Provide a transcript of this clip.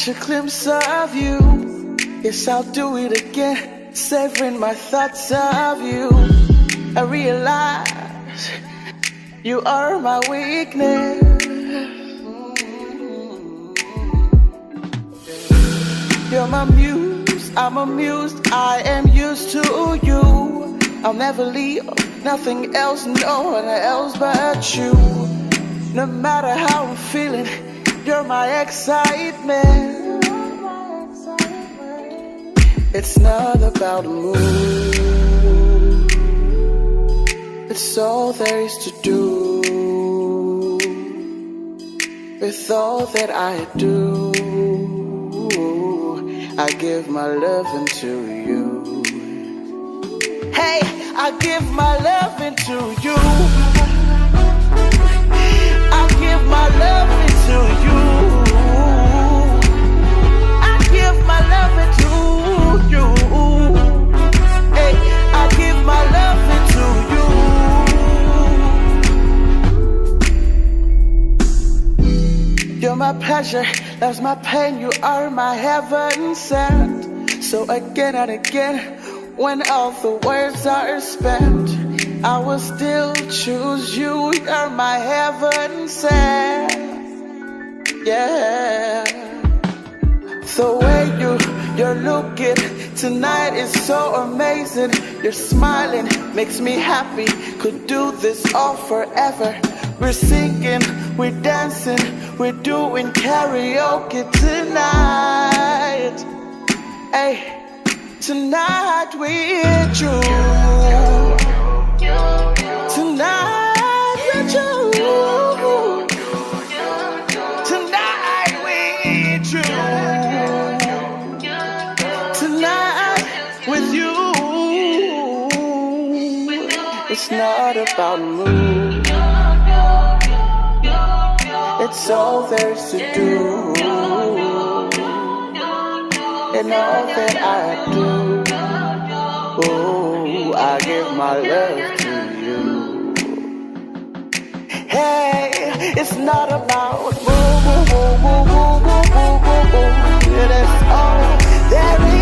a glimpse of you. Yes, I'll do it again, savoring my thoughts of you. I realize you are my weakness. You're my muse, I'm amused, I am used to you. I'll never leave, nothing else, no one else but you. No matter how I'm feeling, you're my excitement. It's not about a mood, it's all there is to do. With all that I do, I give my loving to you. Hey, I give my loving to you. I give my loving to you. I give my loving to you. Hey, I give my loving to you. You're my pleasure, love's my pain. You are my heaven sent. So again and again, when all the words are spent, I will still choose you. You're my heaven sent. Yeah. The way you're looking tonight is so amazing. You're smiling, makes me happy. Could do this all forever. We're singing, we're dancing, we're doing karaoke tonight. Hey. Tonight with you. Tonight with you. Tonight with you. Tonight with you. It's not about mood, it's all there's to do. And all that I do, oh, I give my love to you. Hey, it's not about boom, boom, boom, boom, boom, boom, boom, boom. That's all there is.